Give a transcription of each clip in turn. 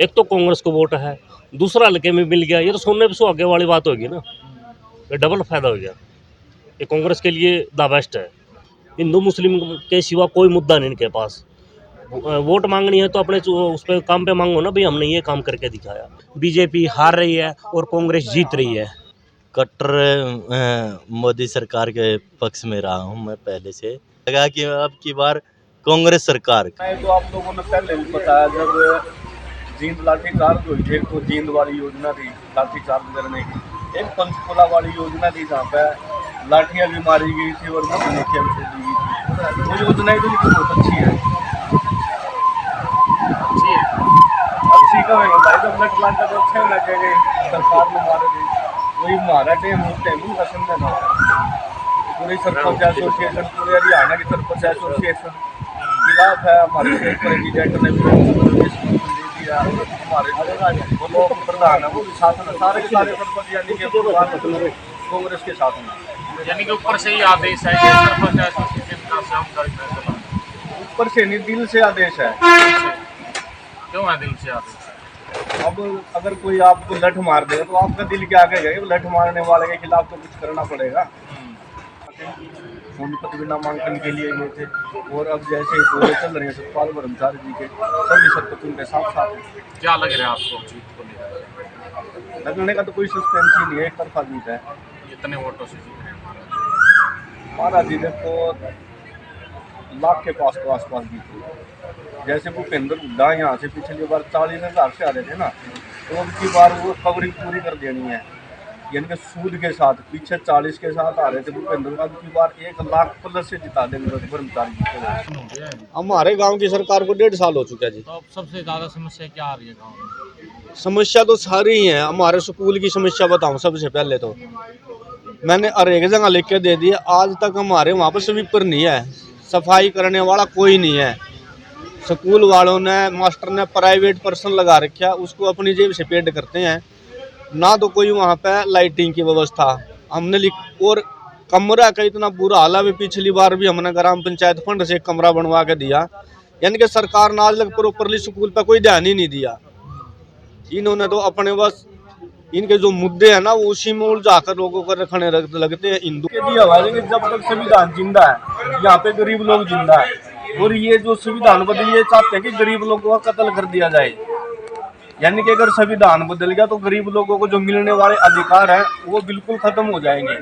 एक तो कांग्रेस को वोट है, दूसरा हल्के में मिल गया, ये तो सोने पे सुहागे वाली बात होगी ना, ये डबल फायदा हो गया। ये कांग्रेस के लिए द बेस्ट है। हिंदू मुस्लिम के सिवा कोई मुद्दा नहीं इनके पास। वोट मांगनी है तो अपने उस पर काम पे मांगो ना, भाई हमने ये काम करके दिखाया। बीजेपी हार रही है और कांग्रेस जीत रही है। कट्टर मोदी सरकार के पक्ष में रहा हूं मैं पहले से। लगा कि अब की बार कांग्रेस सरकार। तो आप लोगों ने पहले भी बताया, जब जींद लाठी चार्ज हुई थी, तो जींद वाली योजना थी लाठी चार्ज करने की, एक पंचकुला वाली योजना थी जहाँ पे लाठियाँ भी मारी गई थी और मरने की हमसे दी गई थी। वो योजना भी बहुत अच्छी है। अच्छी का भाई, जब लट लाटा तो अच्छे लगेंगे सरकार में मारे थे, वही मारा टाइम पसंद है ना। पूरी सरपंच एसोसिएशन, पूरे हरियाणा की सरपंच एसोसिएशन खिलाफ है। हमारे स्टेट प्रेसिडेंट ने भी दिया, हमारे वो लोग प्रधान है वो भी साथ में, सारे के सारे सरपंच यानी कि कांग्रेस के साथ में, यानी कि ऊपर से ही आदेश है कि सरपंच एसोसिएशन का सामुदायिक फैसला, ऊपर से नहीं दिल से आदेश है। क्यों है दिल से आदेश? अब अगर कोई आपको लठ मार देगा तो आपका दिल क्या कहेगा? लठ मारने वाले के खिलाफ तो कुछ करना पड़ेगा। सोनीपत भी नामांकन के लिए गए थे, और अब जैसे दौरे चल रहे हैं सतपाल ब्रह्मचारी जी के, सभी सरपंच उनके साथ साथ हैं। क्या लग रहा है आपको जीत को लेकर? लगने का तो कोई सस्पेंस ही नहीं है, एक तरफा जीत है। कितने वोटों से जीत रहे हैं? महाराज जी देखो, लाख के पास तो आसपास जीते। जैसे भूपेंद्र हुड्डा यहाँ से पिछली बार 40,000 से आ रहे थे ना, तो अब की बार वो कवरिंग पूरी कर देनी है, यानी कि सूद के साथ। पीछे 40 के साथ आ रहे थे भूपेंद्र का, की बार 1 लाख प्लस से जिता देंगे ब्रह्मचारी जी को। हमारे गांव की सरकार को 1.5 साल हो चुका है जी। तो अब सबसे ज्यादा समस्या क्या आ रही है गाँव में? समस्या तो सारी ही है। हमारे स्कूल की समस्या बताऊं सबसे पहले तो मैंने हर एक जगह लिख के दे दी, आज तक हमारे वहाँ पर स्वीपर नहीं है, सफाई करने वाला कोई नहीं है। स्कूल वालों ने, मास्टर ने प्राइवेट पर्सन लगा रखा, उसको अपनी जेब से पेड करते हैं ना। तो कोई वहाँ पे लाइटिंग की व्यवस्था हमने लिख, और कमरा का इतना बुरा हाल है। पिछली बार भी हमने ग्राम पंचायत फंड से एक कमरा बनवा के दिया, यानी कि सरकार ने आज तक प्रॉपरली स्कूल पे कोई ध्यान ही नहीं दिया। इन्होंने तो अपने बस इनके जो मुद्दे हैं ना, वो उसी में उलझाकर लोगों को रखने लगते हैं। हिंदू के दिया हुआ है कि जब तक संविधान जिंदा है, यहाँ पे गरीब लोग जिंदा है, और ये जो संविधान बदल, ये चाहते हैं कि गरीब लोगों का कत्ल कर दिया जाए। यानी कि अगर संविधान बदल गया तो गरीब लोगों को जो मिलने वाले अधिकार हैं वो बिल्कुल खत्म हो जाएंगे।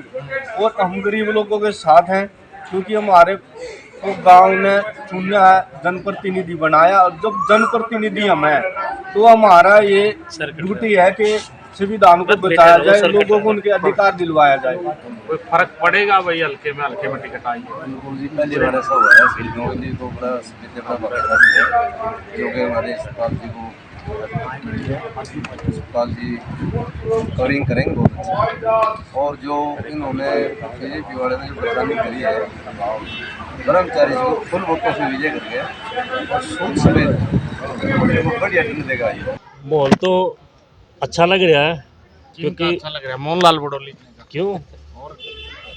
और हम गरीब लोगों के साथ हैं, क्योंकि हमारे को गांव ने चुना है, जनप्रतिनिधि बनाया, और जब जनप्रतिनिधि हम हैं तो हमारा ये ड्यूटी है कि संविधान को बचाया जाए, लोगों को उनके अधिकार दिलवाया जाए। कोई फर्क पड़ेगा भाई हल्के में टिकट आई है? पहली बार ऐसा हुआ है, जी को बड़ा जो कि हमारे सतपाल जी को, सतपाल जी कवरिंग करेंगे बहुत अच्छा। और जो इन्होंने बीजेपी वाले ने जो बदनामी करी है, ब्रह्मचारी जी को फुल वोटों से विजय कर गया, और सूद समेत बढ़िया टीम देगा। ये माहौल तो अच्छा लग रहा है, क्योंकि अच्छा लग रहा है मोहनलाल बडोली का। क्यों,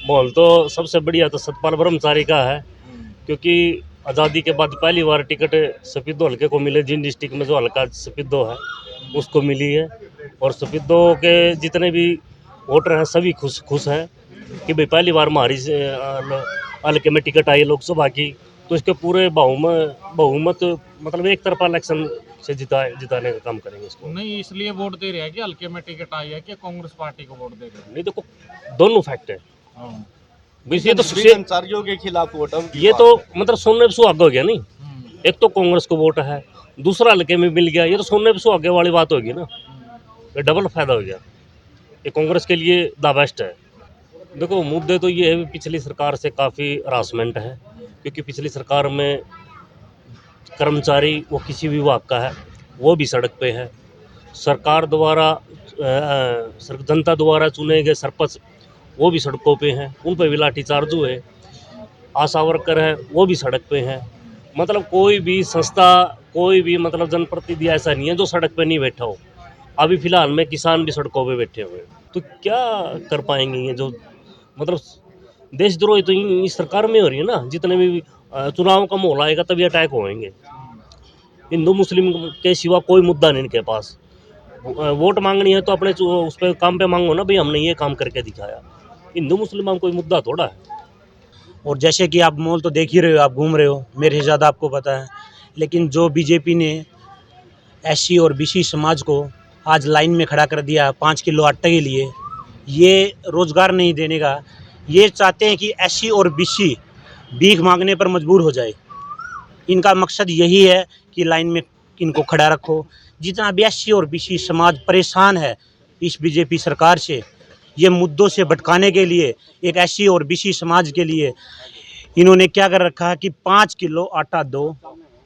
माहौल तो सबसे बढ़िया तो सतपाल ब्रह्मचारी का है, क्योंकि आज़ादी के बाद पहली बार टिकट सफेदो हल्के को मिले। जिन डिस्ट्रिक्ट में जो हल्का सफेदो है उसको मिली है, और सफेदो के जितने भी वोटर हैं सभी खुश हैं कि भाई पहली बार हमारी हल्के में टिकट आई लोकसभा की, तो इसके पूरे बहुमत मतलब एक तरफा इलेक्शन से जिताने का काम करेंगे इसको। नहीं, इसलिए वोट दे रहे हैं कि हल्के में टिकट आई है कि कांग्रेस पार्टी को वोट दे रहे हैं? नहीं, देखो दोनों फैक्ट है। ये तो कर्मचारियों के खिलाफ वोट, ये तो मतलब सोने पे सुहागा हो गया नहीं। एक तो कांग्रेस को वोट है, दूसरा हल्के में मिल गया, ये तो सोने पे सुहागे वाली बात होगी ना, ये डबल फायदा हो गया। ये कांग्रेस के लिए द बेस्ट है। देखो मुद्दे तो ये है, पिछली सरकार से काफ़ी हरासमेंट है, क्योंकि पिछली सरकार में कर्मचारी वो किसी विभाग का है वो भी सड़क पे है, सरकार द्वारा जनता द्वारा चुने गए सरपंच वो भी सड़कों पे हैं, उन पर भी लाठीचार्ज हुए। आशा वर्कर है वो भी सड़क पे हैं। मतलब कोई भी संस्था, कोई भी मतलब जनप्रतिनिधि ऐसा नहीं है जो सड़क पे नहीं बैठा हो। अभी फ़िलहाल में किसान भी सड़कों पे बैठे हुए हैं, तो क्या कर पाएंगे ये जो मतलब देशद्रोही तो इस सरकार में हो रही है ना। जितने भी चुनाव का माहौल आएगा तभी अटैक होएंगे। हिंदू मुस्लिम के सिवा कोई मुद्दा नहीं इनके पास। वोट मांगनी है तो अपने उस पर काम पे मांगो ना, भाई हमने ये काम करके दिखाया। हिंदू मुस्लिम में कोई मुद्दा थोड़ा है। और जैसे कि आप मॉल तो देख ही रहे हो, आप घूम रहे हो, मेरे से ज़्यादा आपको पता है। लेकिन जो बीजेपी ने एससी और बीसी समाज को आज लाइन में खड़ा कर दिया 5 किलो आटे के लिए, ये रोज़गार नहीं देने का। ये चाहते हैं कि एससी और बीसी भीख मांगने पर मजबूर हो जाए। इनका मकसद यही है कि लाइन में इनको खड़ा रखो। जितना भी एससी और बीसी समाज परेशान है इस बीजेपी सरकार से, ये मुद्दों से भटकाने के लिए एक एससी और बीसी समाज के लिए इन्होंने क्या कर रखा है कि 5 किलो आटा दो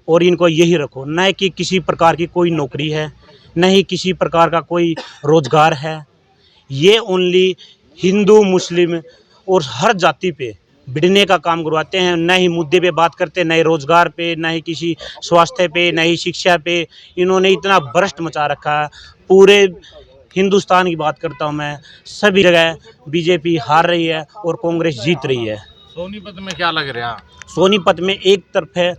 और इनको यही रखो। न कि किसी प्रकार की कोई नौकरी है, न ही किसी प्रकार का कोई रोज़गार है। ये ओनली हिंदू मुस्लिम और हर जाति पे भिड़ने का काम करवाते हैं। न ही मुद्दे पे बात करते, न ही रोज़गार पे, न ही किसी स्वास्थ्य पे, न ही शिक्षा पे। इन्होंने इतना भ्रष्ट मचा रखा है। पूरे हिंदुस्तान की बात करता हूँ मैं, सभी जगह बीजेपी हार रही है और कांग्रेस जीत रही है। सोनीपत में क्या लग रहा है? सोनीपत में एक तरफ है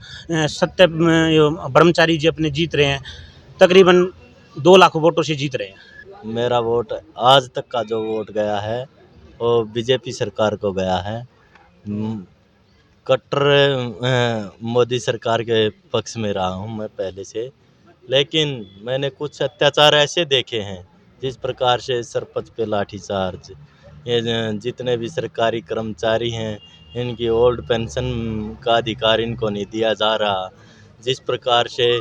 सत्य ब्रह्मचारी जी अपने जीत रहे हैं, तकरीबन 2 लाख वोटों से जीत रहे हैं। मेरा वोट आज तक का जो वोट गया है वो बीजेपी सरकार को गया है। कट्टर मोदी सरकार के पक्ष में रहा हूँ मैं पहले से, लेकिन मैंने कुछ अत्याचार ऐसे देखे हैं जिस प्रकार से सरपंच पे लाठीचार्ज, ये जितने भी सरकारी कर्मचारी हैं इनकी ओल्ड पेंशन का अधिकार इनको नहीं दिया जा रहा। जिस प्रकार से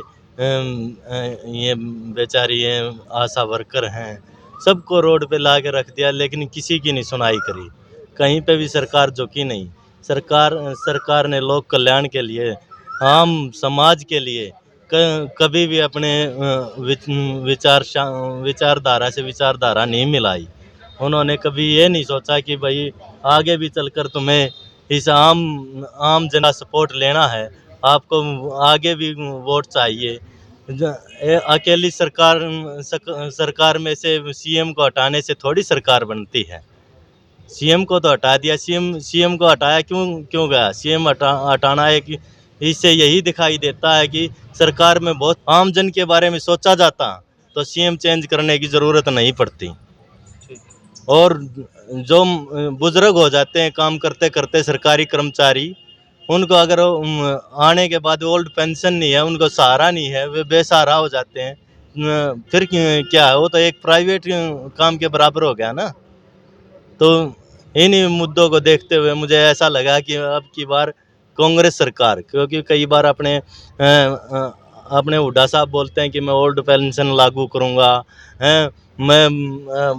ये बेचारी ये आशा वर्कर हैं, सबको रोड पे ला के रख दिया, लेकिन किसी की नहीं सुनाई करी। कहीं पे भी सरकार झुकी नहीं। सरकार ने लोक कल्याण के लिए, आम समाज के लिए कभी भी अपने विचारधारा से विचारधारा नहीं मिलाई। उन्होंने कभी ये नहीं सोचा कि भाई आगे भी चलकर तुम्हें इस आम जना सपोर्ट लेना है, आपको आगे भी वोट चाहिए। अकेली सरकार में से सीएम को हटाने से थोड़ी सरकार बनती है। सीएम को तो हटा दिया। सीएम को हटाया क्यों गया? सीएम हटाना एक इससे यही दिखाई देता है कि सरकार में बहुत आम जन के बारे में सोचा जाता तो सीएम चेंज करने की ज़रूरत नहीं पड़ती। और जो बुजुर्ग हो जाते हैं काम करते करते सरकारी कर्मचारी, उनको अगर आने के बाद ओल्ड पेंशन नहीं है, उनको सहारा नहीं है, वे बेसहारा हो जाते हैं। फिर क्या है, वो तो एक प्राइवेट काम के बराबर हो गया ना। तो इन्हीं मुद्दों को देखते हुए मुझे ऐसा लगा कि अब की बार कांग्रेस सरकार, क्योंकि कई बार अपने हुड्डा साहब बोलते हैं कि मैं ओल्ड पेंशन लागू करूँगा, मैं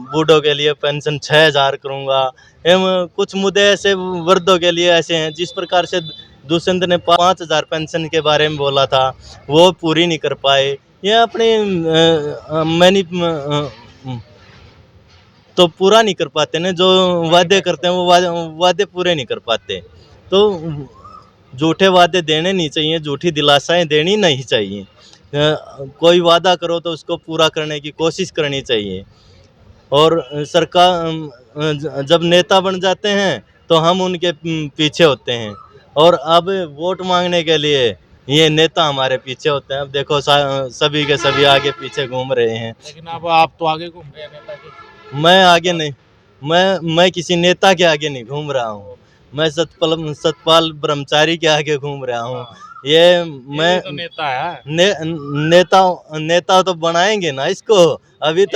बूढ़ों के लिए पेंशन 6,000 करूँगा। कुछ मुद्दे ऐसे वृद्धों के लिए ऐसे हैं जिस प्रकार से दुष्यंत ने 5,000 पेंशन के बारे में बोला था, वो पूरी नहीं कर पाए। ये अपने तो पूरा नहीं कर पाते ना, जो वादे करते हैं वो वादे पूरे नहीं कर पाते। तो झूठे वादे देने नहीं चाहिए, झूठी दिलासाएं देनी नहीं चाहिए। कोई वादा करो तो उसको पूरा करने की कोशिश करनी चाहिए। और सरकार जब नेता बन जाते हैं तो हम उनके पीछे होते हैं, और अब वोट मांगने के लिए ये नेता हमारे पीछे होते हैं। अब देखो सभी के सभी आगे पीछे घूम रहे हैं। लेकिन अब आप तो आगे घूम रहे हैं नेता के। मैं आगे नहीं, मैं किसी नेता के आगे नहीं घूम रहा हूँ, मैं सतपाल ब्रह्मचारी के आगे घूम रहा हूँ। ये मैं तो नेता है। नेता तो बनाएंगे ना इसको। अभी तक